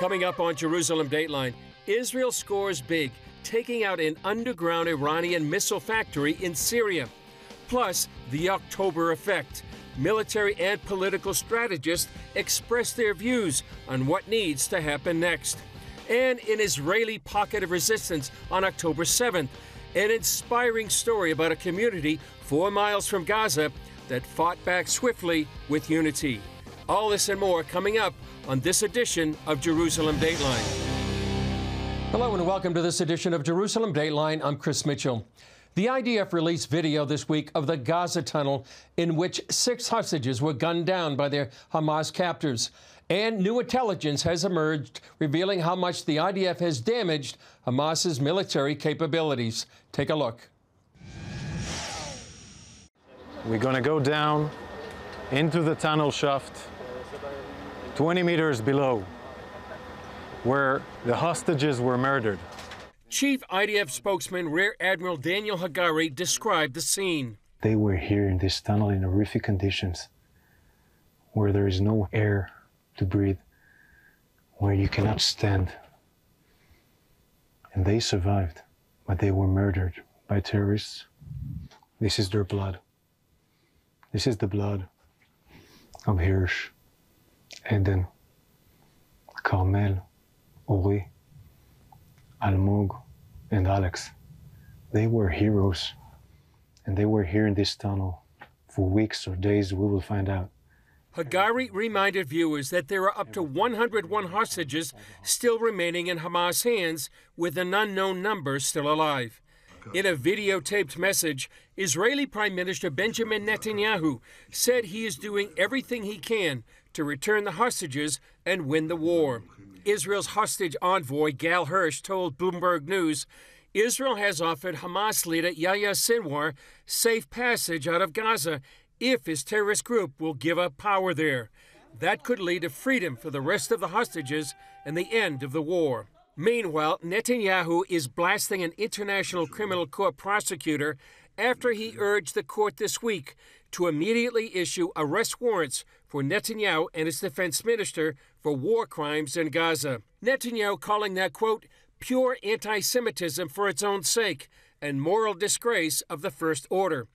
Coming up on Jerusalem Dateline, Israel scores big, taking out an underground Iranian missile factory in Syria. Plus, the October effect. Military and political strategists express their views on what needs to happen next. And an Israeli pocket of resistance on October 7th, an inspiring story about a community 4 miles from Gaza that fought back swiftly with unity. All this and more coming up on this edition of Jerusalem Dateline. Hello and welcome to this edition of Jerusalem Dateline. I'm Chris Mitchell. The IDF released video this week of the Gaza Tunnel in which 6 hostages were gunned down by their Hamas captors. And new intelligence has emerged revealing how much the IDF has damaged Hamas's military capabilities. Take a look. We're going to go down into the tunnel shaft 20 meters below where the hostages were murdered. Chief IDF spokesman Rear Admiral Daniel Hagari described the scene. They were here in this tunnel in horrific conditions where there is no air to breathe, where you cannot stand. And they survived, but they were murdered by terrorists. This is their blood. This is the blood of Hirsch, Eden, Carmel, Ori, Almog, and Alex. They were heroes, and they were here in this tunnel for weeks or days. We will find out. Hagari reminded viewers that there are up to 101 hostages still remaining in Hamas' hands, with an unknown number still alive. In a videotaped message, Israeli Prime Minister Benjamin Netanyahu said he is doing everything he can to return the hostages and win the war. Israel's hostage envoy Gal Hirsch told Bloomberg News Israel has offered Hamas leader Yahya Sinwar safe passage out of Gaza if his terrorist group will give up power there. That could lead to freedom for the rest of the hostages and the end of the war. Meanwhile, Netanyahu is blasting an international criminal court prosecutor after he urged the court this week to immediately issue arrest warrants for Netanyahu and his defense minister for war crimes in Gaza. Netanyahu calling that, quote, pure anti-Semitism for its own sake and moral disgrace of the First Order,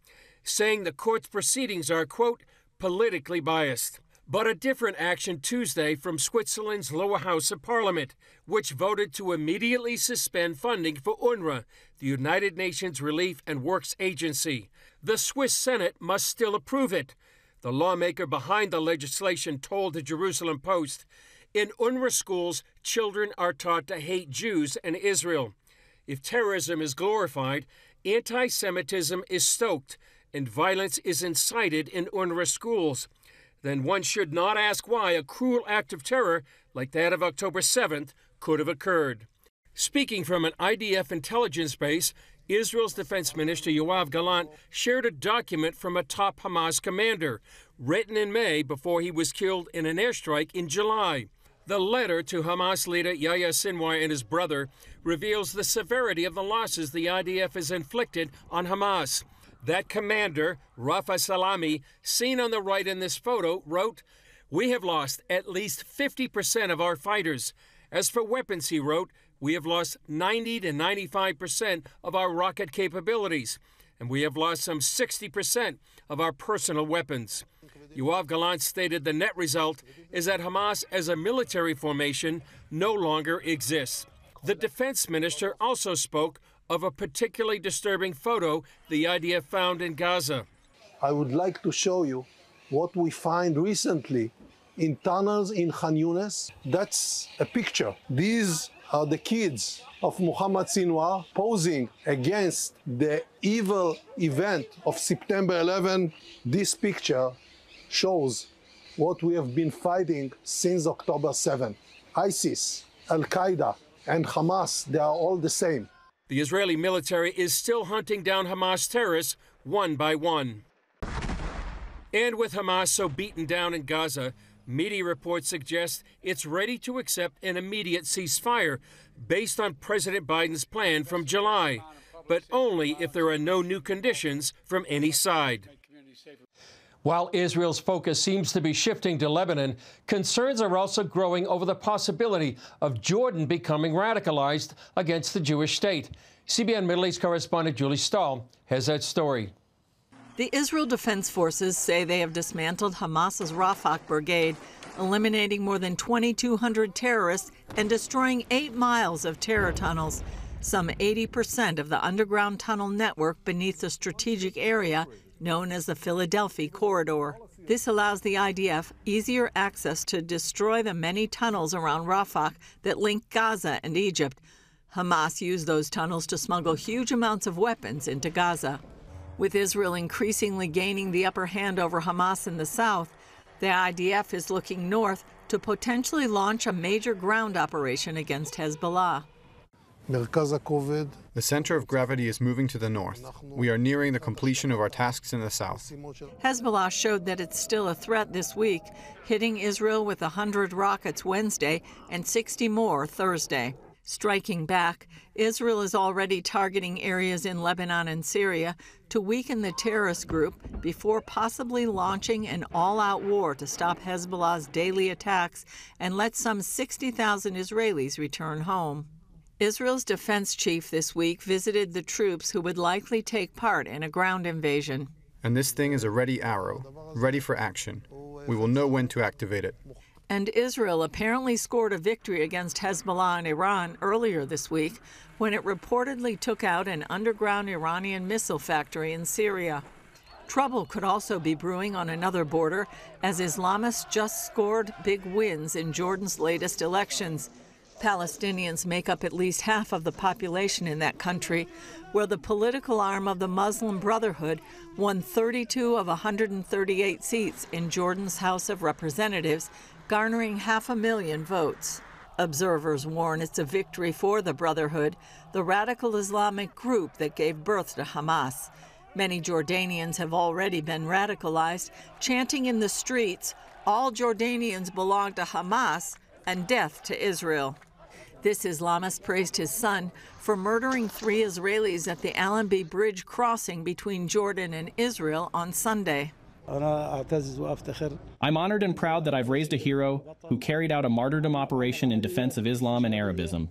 saying the court's proceedings are, quote, politically biased. But a different action Tuesday from Switzerland's lower house of parliament, which voted to immediately suspend funding for UNRWA, the United Nations Relief and Works Agency. The Swiss Senate must still approve it. The lawmaker behind the legislation told the Jerusalem Post, in UNRWA schools, children are taught to hate Jews and Israel. If terrorism is glorified, anti-Semitism is stoked, and violence is incited in UNRWA schools, then one should not ask why a cruel act of terror like that of October 7th could have occurred. Speaking from an IDF intelligence base, Israel's Defense Minister Yoav Gallant shared a document from a top Hamas commander, written in May before he was killed in an airstrike in July. The letter to Hamas leader Yahya Sinwar and his brother reveals the severity of the losses the IDF has inflicted on Hamas. That commander, Rafa Salami, seen on the right in this photo, wrote, we have lost at least 50% of our fighters. As for weapons, he wrote, we have lost 90 to 95% of our rocket capabilities, and we have lost some 60% of our personal weapons. Yoav Gallant stated the net result is that Hamas as a military formation no longer exists. The defense minister also spoke of a particularly disturbing photo the IDF found in Gaza. I would like to show you what we find recently in tunnels in Khan Yunis. That's a picture. These are the kids of Muhammad Sinwar posing against the evil event of September 11. This picture shows what we have been fighting since October 7. ISIS, Al-Qaeda, and Hamas, they are all the same. The Israeli military is still hunting down Hamas terrorists one by one. And with Hamas so beaten down in Gaza, media reports suggest it's ready to accept an immediate ceasefire based on President Biden's plan from July, but only if there are no new conditions from any side. While Israel's focus seems to be shifting to Lebanon, concerns are also growing over the possibility of Jordan becoming radicalized against the Jewish state. CBN Middle East correspondent Julie Stahl has that story. The Israel Defense Forces say they have dismantled Hamas's Rafah brigade, eliminating more than 2,200 terrorists and destroying 8 miles of terror tunnels. Some 80% of the underground tunnel network beneath the strategic area known as the Philadelphia Corridor. This allows the IDF easier access to destroy the many tunnels around Rafah that link Gaza and Egypt. Hamas used those tunnels to smuggle huge amounts of weapons into Gaza. With Israel increasingly gaining the upper hand over Hamas in the south, the IDF is looking north to potentially launch a major ground operation against Hezbollah. The center of gravity is moving to the north. We are nearing the completion of our tasks in the south. Hezbollah showed that it's still a threat this week, hitting Israel with 100 rockets Wednesday and 60 more Thursday. Striking back, Israel is already targeting areas in Lebanon and Syria to weaken the terrorist group before possibly launching an all-out war to stop Hezbollah's daily attacks and let some 60,000 Israelis return home. Israel's defense chief this week visited the troops who would likely take part in a ground invasion. And this thing is a ready arrow, ready for action. We will know when to activate it. And Israel apparently scored a victory against Hezbollah and Iran earlier this week when it reportedly took out an underground Iranian missile factory in Syria. Trouble could also be brewing on another border as Islamists just scored big wins in Jordan's latest elections. Palestinians make up at least half of the population in that country, where the political arm of the Muslim Brotherhood won 32 of 138 seats in Jordan's House of Representatives, garnering 500,000 votes. Observers warn it's a victory for the Brotherhood, the radical Islamic group that gave birth to Hamas. Many Jordanians have already been radicalized, chanting in the streets, "All Jordanians belong to Hamas," and "Death to Israel." This Islamist praised his son for murdering 3 Israelis at the Allenby Bridge crossing between Jordan and Israel on Sunday. I'm honored and proud that I've raised a hero who carried out a martyrdom operation in defense of Islam and Arabism.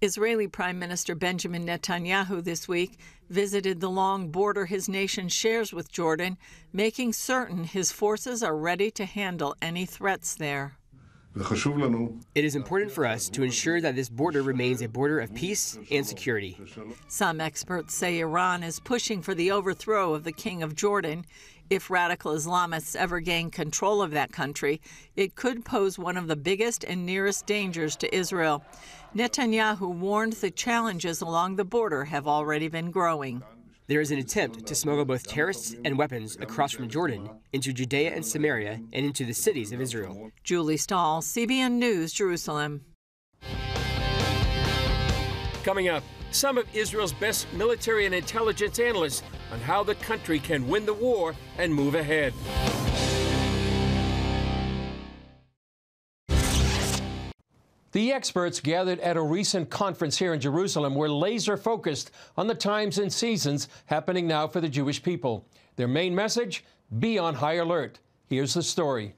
Israeli Prime Minister Benjamin Netanyahu this week visited the long border his nation shares with Jordan, making certain his forces are ready to handle any threats there. It is important for us to ensure that this border remains a border of peace and security. Some experts say Iran is pushing for the overthrow of the King of Jordan. If radical Islamists ever gain control of that country, it could pose one of the biggest and nearest dangers to Israel. Netanyahu warned the challenges along the border have already been growing. There is an attempt to smuggle both terrorists and weapons across from Jordan into Judea and Samaria and into the cities of Israel. Julie Stahl, CBN News, Jerusalem. Coming up, some of Israel's best military and intelligence analysts on how the country can win the war and move ahead. The experts gathered at a recent conference here in Jerusalem were laser focused on the times and seasons happening now for the Jewish people. Their main message, be on high alert. Here's the story.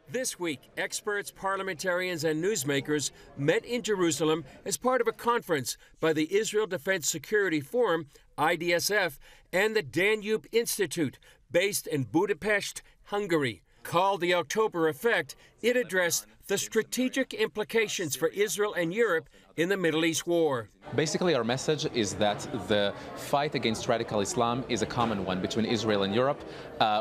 This week, experts, parliamentarians, and newsmakers met in Jerusalem as part of a conference by the Israel Defense Security Forum, IDSF, and the Danube Institute, based in Budapest, Hungary. Called the October Effect, it addressed the strategic implications for Israel and Europe in the Middle East war. Basically, our message is that the fight against radical Islam is a common one between Israel and Europe.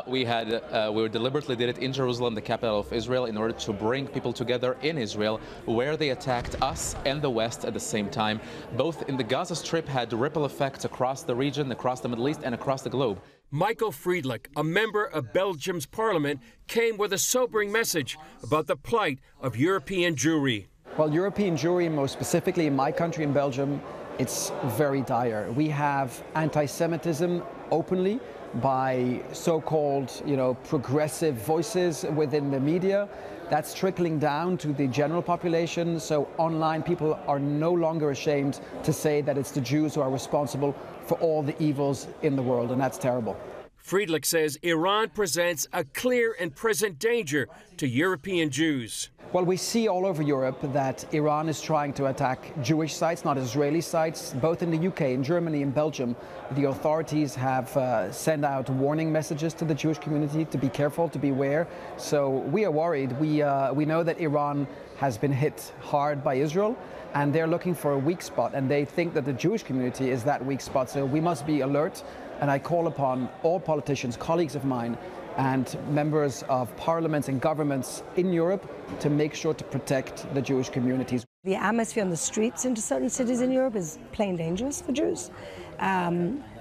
We deliberately did it in Jerusalem, the capital of Israel, in order to bring people together in Israel, where they attacked us and the West at the same time. Both in the Gaza Strip had ripple effects across the region, across the Middle East, and across the globe. Michael Friedlich, a member of Belgium's parliament, came with a sobering message about the plight of European Jewry. Well, European Jewry, most specifically in my country, in Belgium, it's very dire. We have anti-Semitism openly by so-called, progressive voices within the media. That's trickling down to the general population. So online people are no longer ashamed to say that it's the Jews who are responsible for all the evils in the world, and that's terrible. Friedlich says Iran presents a clear and present danger to European Jews. Well, we see all over Europe that Iran is trying to attack Jewish sites, not Israeli sites. Both in the UK, in Germany, and Belgium, the authorities have sent out warning messages to the Jewish community to be careful, to beware. So we are worried. We know that Iran has been hit hard by Israel, and they're looking for a weak spot, and they think that the Jewish community is that weak spot. So we must be alert, and I call upon all politicians, colleagues of mine, and members of parliaments and governments in Europe to make sure to protect the Jewish communities. The atmosphere on the streets in certain cities in Europe is plain dangerous for Jews.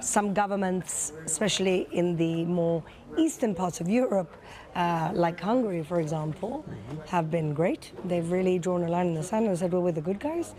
Some governments, especially in the more eastern parts of Europe, like Hungary, for example, have been great. They've really drawn a line in the sand and said, well, we're the good guys.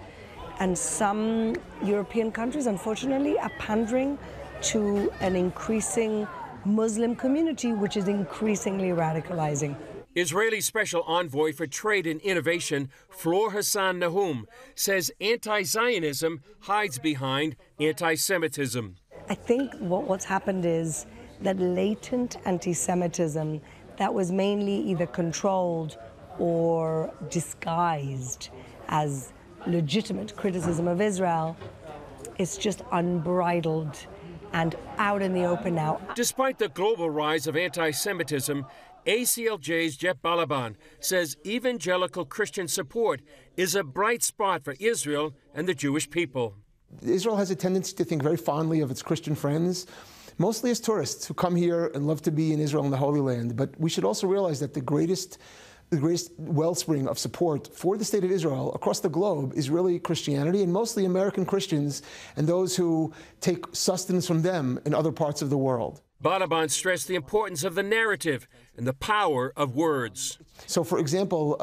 And some European countries, unfortunately, are pandering to an increasing Muslim community, which is increasingly radicalizing. Israeli Special Envoy for Trade and Innovation, Flor Hassan Nahum, says anti-Zionism hides behind anti-Semitism. I think what's happened is that latent anti-Semitism that was mainly either controlled or disguised as legitimate criticism of Israel is just unbridled and out in the open now. Despite the global rise of anti-Semitism, ACLJ's Jeff Balaban says evangelical Christian support is a bright spot for Israel and the Jewish people. Israel has a tendency to think very fondly of its Christian friends, mostly as tourists who come here and love to be in Israel and the Holy Land. But we should also realize that the greatest wellspring of support for the state of Israel across the globe is really Christianity, and mostly American Christians and those who take sustenance from them in other parts of the world. Balaban stressed the importance of the narrative and the power of words. So, for example,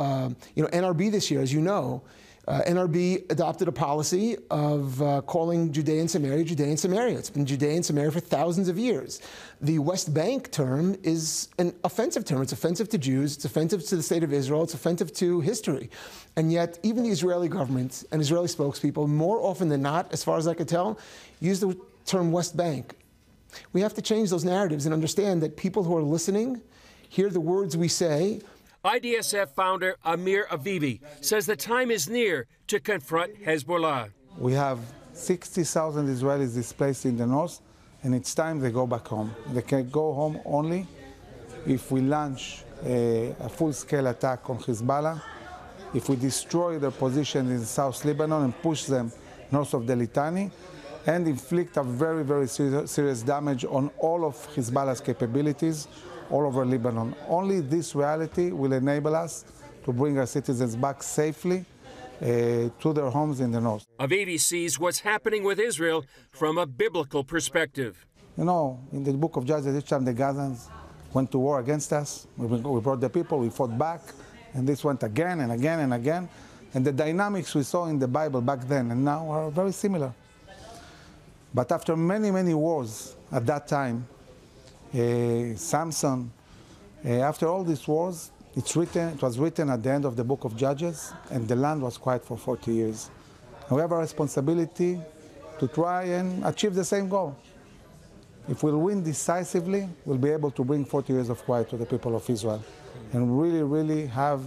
NRB this year, as you know, NRB adopted a policy of calling Judea and Samaria. It's been Judea and Samaria for thousands of years. The West Bank term is an offensive term. It's offensive to Jews. It's offensive to the state of Israel. It's offensive to history. And yet, even the Israeli government and Israeli spokespeople, more often than not, as far as I could tell, use the term West Bank. We have to change those narratives and understand that people who are listening hear the words we say. IDSF founder Amir Avivi says the time is near to confront Hezbollah. We have 60,000 Israelis displaced in the north, and it's time they go back home. They can go home only if we launch a full-scale attack on Hezbollah, if we destroy their position in South Lebanon and push them north of the Litani, and inflict a very, very serious damage on all of Hezbollah's capabilities all over Lebanon. Only this reality will enable us to bring our citizens back safely to their homes in the north. Avivi sees what's happening with Israel from a biblical perspective. You know, in the book of Judges, each time the Gazans went to war against us, we brought the people, we fought back, and this went again and again and again. And the dynamics we saw in the Bible back then and now are very similar. But after many, many wars at that time, Samson, after all these wars, it was written at the end of the book of Judges, and the land was quiet for 40 years. And we have a responsibility to try and achieve the same goal. If we'll win decisively, we'll be able to bring 40 years of quiet to the people of Israel and really, really have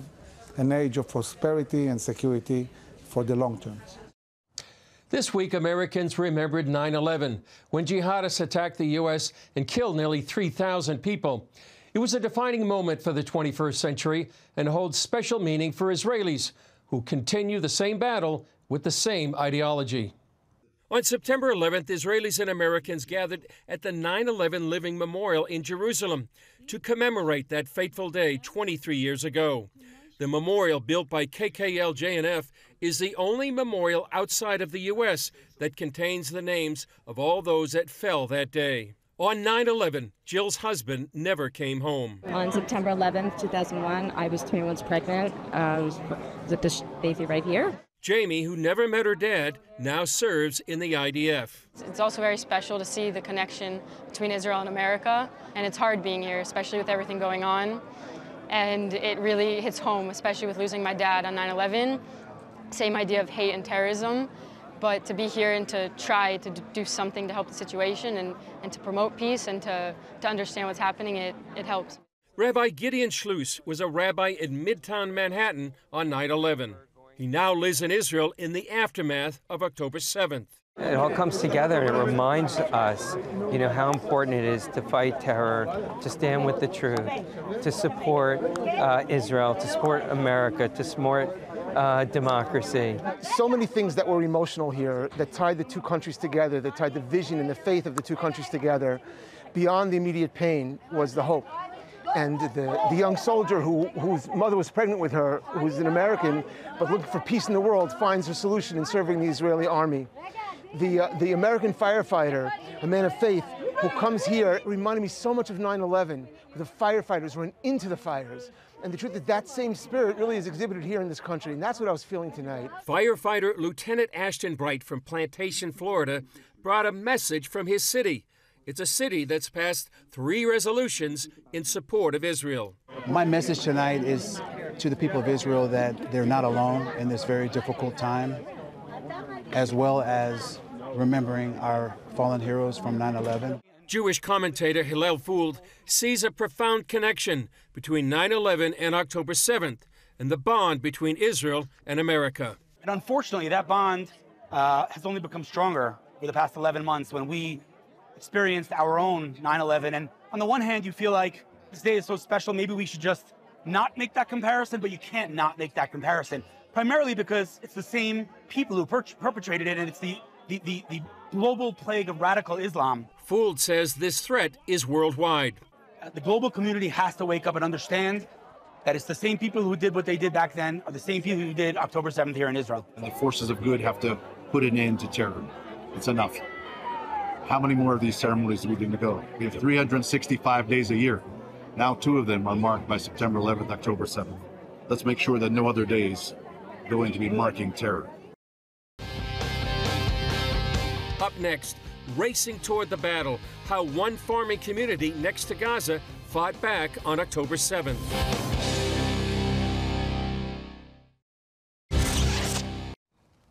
an age of prosperity and security for the long term. This week, Americans remembered 9/11, when jihadists attacked the U.S. and killed nearly 3,000 people. It was a defining moment for the 21st century and holds special meaning for Israelis who continue the same battle with the same ideology. On September 11th, Israelis and Americans gathered at the 9/11 Living Memorial in Jerusalem to commemorate that fateful day 23 years ago. The memorial, built by KKL-JNF, is the only memorial outside of the U.S. that contains the names of all those that fell that day. On 9/11, Jill's husband never came home. On September 11th, 2001, I was 3 months pregnant with this baby right here. Jamie, who never met her dad, now serves in the IDF. It's also very special to see the connection between Israel and America, and it's hard being here, especially with everything going on. And it really hits home, especially with losing my dad on 9/11. Same idea of hate and terrorism. But to be here and to try to do something to help the situation and to promote peace and to understand what's happening, it helps. Rabbi Gideon Schluss was a rabbi in Midtown Manhattan on 9/11. He now lives in Israel in the aftermath of October 7th. It all comes together and it reminds us, how important it is to fight terror, to stand with the truth, to support Israel, to support America, to support democracy. So many things that were emotional here that tied the two countries together, that tied the vision and the faith of the two countries together. Beyond the immediate pain was the hope. And the young soldier whose mother was pregnant with her, who's an American, but looking for peace in the world, finds a solution in serving the Israeli army. The American firefighter, a man of faith, who comes here, reminded me so much of 9/11, where the firefighters went into the fires. And the truth is that same spirit really is exhibited here in this country, and that's what I was feeling tonight. Firefighter Lieutenant Ashton Bright from Plantation, Florida, brought a message from his city. It's a city that's passed 3 resolutions in support of Israel. My message tonight is to the people of Israel that they're not alone in this very difficult time, as well as remembering our fallen heroes from 9/11. Jewish commentator Hillel Fuld sees a profound connection between 9/11 and October 7th and the bond between Israel and America. And unfortunately, that bond has only become stronger over the past 11 months when we experienced our own 9/11. And on the one hand, you feel like this day is so special, maybe we should just not make that comparison, but you can't not make that comparison, primarily because it's the same people who perpetrated it, and it's the global plague of radical Islam. Fuld says this threat is worldwide. The global community has to wake up and understand that it's the same people who did what they did back then are the same people who did October 7th here in Israel. And the forces of good have to put an end to terror. It's enough. How many more of these ceremonies do we need to go? We have 365 days a year. Now 2 of them are marked by September 11th, October 7th. Let's make sure that no other days are going to be marking terror. Up next, racing toward the battle, how one farming community next to Gaza fought back on October 7th.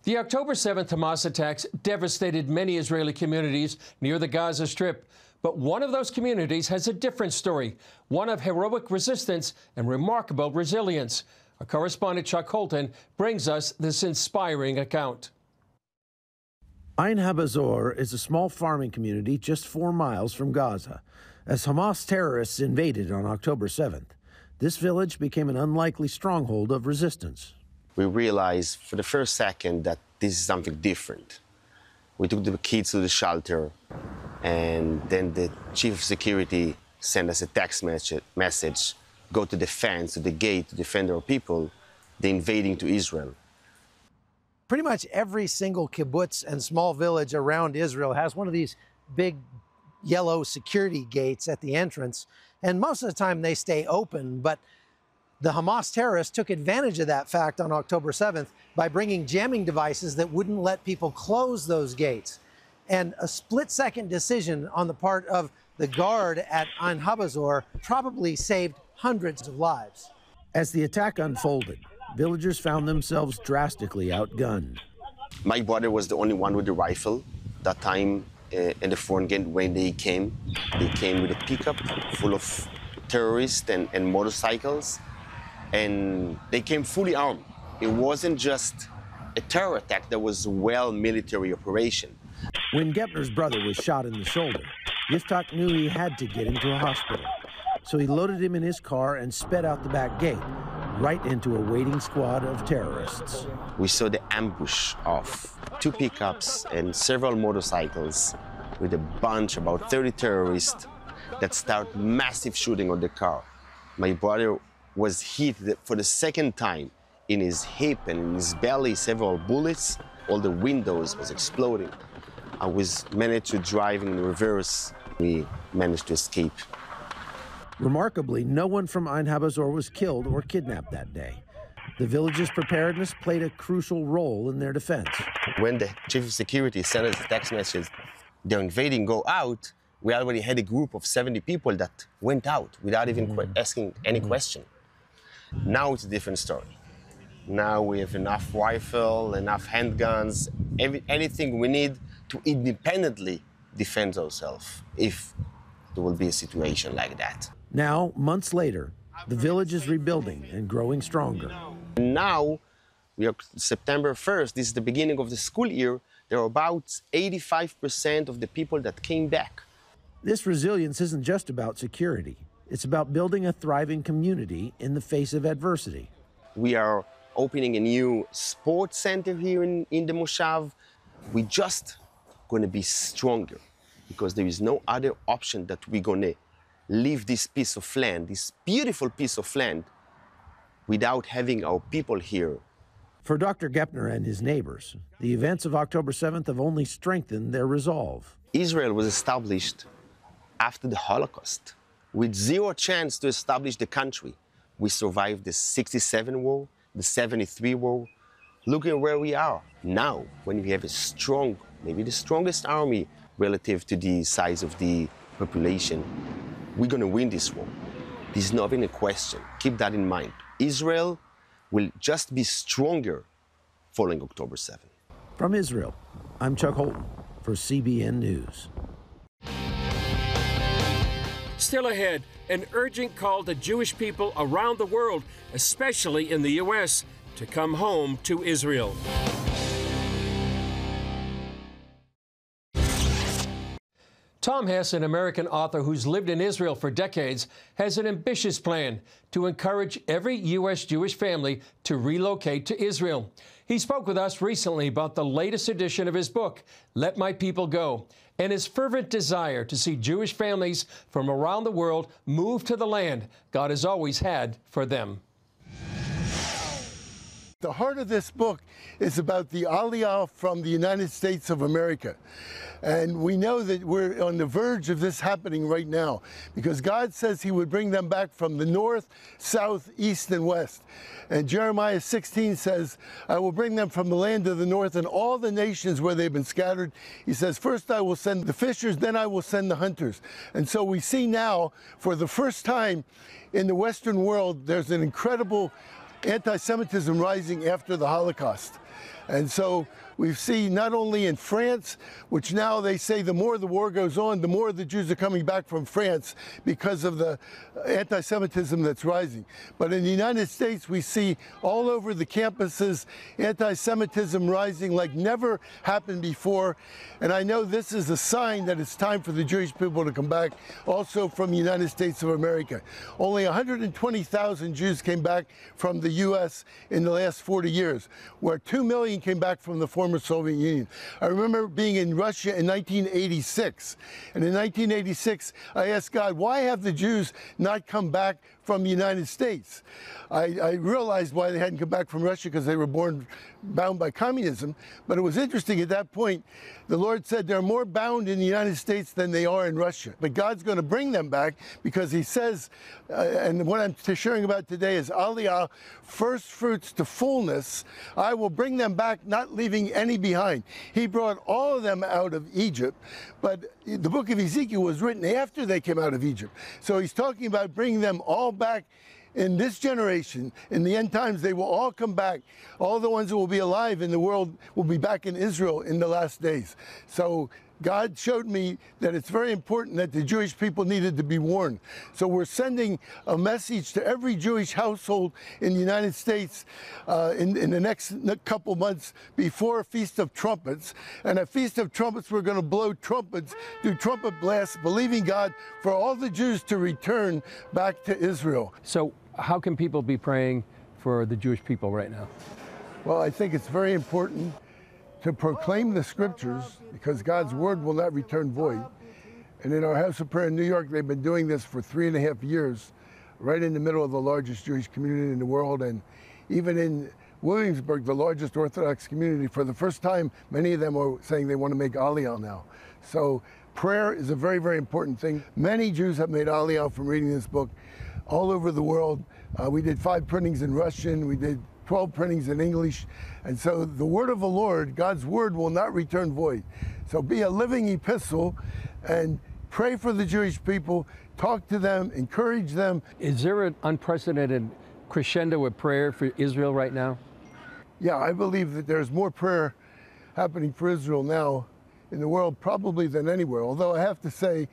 The October 7th Hamas attacks devastated many Israeli communities near the Gaza Strip. But one of those communities has a different story, one of heroic resistance and remarkable resilience. Our correspondent Chuck Holton brings us this inspiring account. Ein Habesor is a small farming community just 4 miles from Gaza. As Hamas terrorists invaded on October 7th, this village became an unlikely stronghold of resistance. We realized for the first second that this is something different. We took the kids to the shelter, and then the chief of security sent us a text message, go to the fence, to the gate to defend our people, they're invading to Israel. Pretty much every single kibbutz and small village around Israel has one of these big yellow security gates at the entrance, and most of the time they stay open, but the Hamas terrorists took advantage of that fact on October 7th by bringing jamming devices that wouldn't let people close those gates. And a split-second decision on the part of the guard at Ein Habesor probably saved hundreds of lives. As the attack unfolded, villagers found themselves drastically outgunned. My brother was the only one with the rifle. That time in the front gate when they came with a pickup full of terrorists and motorcycles. And they came fully armed. It wasn't just a terror attack, that was well military operation. When Gepner's brother was shot in the shoulder, Yiftach knew he had to get him to a hospital. So he loaded him in his car and sped out the back gate, right into a waiting squad of terrorists. We saw the ambush of 2 pickups and several motorcycles with a bunch, about 30 terrorists, that started massive shooting on the car. My brother was hit for the second time in his hip and in his belly, several bullets. All the windows was exploding. I was managed to drive in reverse. We managed to escape. Remarkably, no one from Ein Habesor was killed or kidnapped that day. The village's preparedness played a crucial role in their defense. When the chief of security sent us a text message, they're invading, go out, we already had a group of 70 people that went out without even asking any question. Now it's a different story. Now we have enough rifle, enough handguns, anything we need to independently defend ourselves if there will be a situation like that. Now, months later, the village is rebuilding and growing stronger. Now, we are September 1st, this is the beginning of the school year, there are about 85% of the people that came back. This resilience isn't just about security. It's about building a thriving community in the face of adversity. We are opening a new sports center here in the Moshav. We're just going to be stronger because there is no other option that we're going to leave this piece of land, this beautiful piece of land, without having our people here. For Dr. Gepner and his neighbors, the events of October 7th have only strengthened their resolve. Israel was established after the Holocaust with zero chance to establish the country. We survived the 67 war, the 73 war. Look at where we are now, when we have a strong, maybe the strongest army relative to the size of the population. We're going to win this war. This is not even a question. Keep that in mind. Israel will just be stronger following October 7th. From Israel, I'm Chuck Holton for CBN News. Still ahead, an urgent call to Jewish people around the world, especially in the U.S., to come home to Israel. Tom Hess, an American author who's lived in Israel for decades, has an ambitious plan to encourage every U.S. Jewish family to relocate to Israel. He spoke with us recently about the latest edition of his book, Let My People Go, and his fervent desire to see Jewish families from around the world move to the land God has always had for them. The heart of this book is about the Aliyah from the United States of America. And we know that we're on the verge of this happening right now because God says he would bring them back from the north, south, east, and west. And Jeremiah 16 says, I will bring them from the land of the north and all the nations where they've been scattered. He says, first I will send the fishers, then I will send the hunters. And so we see now, for the first time in the Western world, there's an incredible anti-Semitism rising after the Holocaust. And so we see not only in France, which now they say the more the war goes on, the more the Jews are coming back from France because of the anti-Semitism that's rising. But in the United States, we see all over the campuses anti-Semitism rising like never happened before. And I know this is a sign that it's time for the Jewish people to come back, also from the United States of America. Only 120,000 Jews came back from the U.S. in the last 40 years, where 2 million came back from the former Soviet Union. I remember being in Russia in 1986, and in 1986 I asked God, why have the Jews not come back from the United States? I realized why they hadn't come back from Russia, because they were bound by communism. But it was interesting at that point, the Lord said they're more bound in the United States than they are in Russia. But God's going to bring them back because he says, and what I'm sharing about today is Aliyah, first fruits to fullness. I will bring them back, not leaving any behind. He brought all of them out of Egypt, but the book of Ezekiel was written after they came out of Egypt. So he's talking about bringing them all back in this generation. In the end times, they will all come back. All the ones that will be alive in the world will be back in Israel in the last days. So God showed me that it's very important that the Jewish people needed to be warned. So we're sending a message to every Jewish household in the United States in the next couple months before a Feast of Trumpets. And at Feast of Trumpets, we're going to blow trumpets, do trumpet blasts, believing God for all the Jews to return back to Israel. So how can people be praying for the Jewish people right now? Well, I think it's very important to proclaim the scriptures, because God's word will not return void. And in our house of prayer in New York, they've been doing this for 3.5 years, right in the middle of the largest Jewish community in the world. And even in Williamsburg, the largest Orthodox community, for the first time, many of them are saying they want to make Aliyah now. So prayer is a very, very important thing. Many Jews have made Aliyah from reading this book all over the world. We did 5 printings in Russian. We did 12 printings in English. And so the word of the Lord, God's word, will not return void. So be a living epistle and pray for the Jewish people, talk to them, encourage them. Is there an unprecedented crescendo of prayer for Israel right now? Yeah, I believe that there's more prayer happening for Israel now in the world probably than anywhere. Although I have to say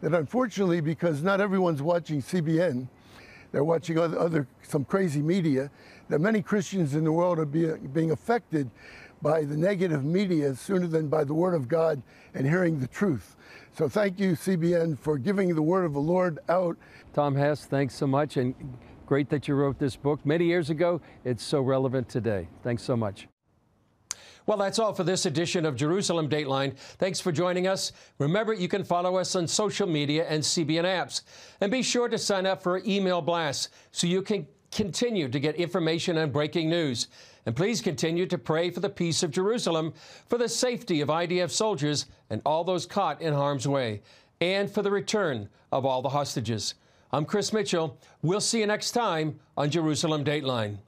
that unfortunately, because not everyone's watching CBN, they're watching some crazy media, that many Christians in the world are being affected by the negative media sooner than by the Word of God and hearing the truth. So thank you, CBN, for giving the Word of the Lord out. Tom Hess, thanks so much, and great that you wrote this book many years ago. It's so relevant today. Thanks so much. Well, that's all for this edition of Jerusalem Dateline. Thanks for joining us. Remember, you can follow us on social media and CBN apps. And be sure to sign up for email blasts so you can continue to get information on breaking news. And please continue to pray for the peace of Jerusalem, for the safety of IDF soldiers and all those caught in harm's way, and for the return of all the hostages. I'm Chris Mitchell. We'll see you next time on Jerusalem Dateline.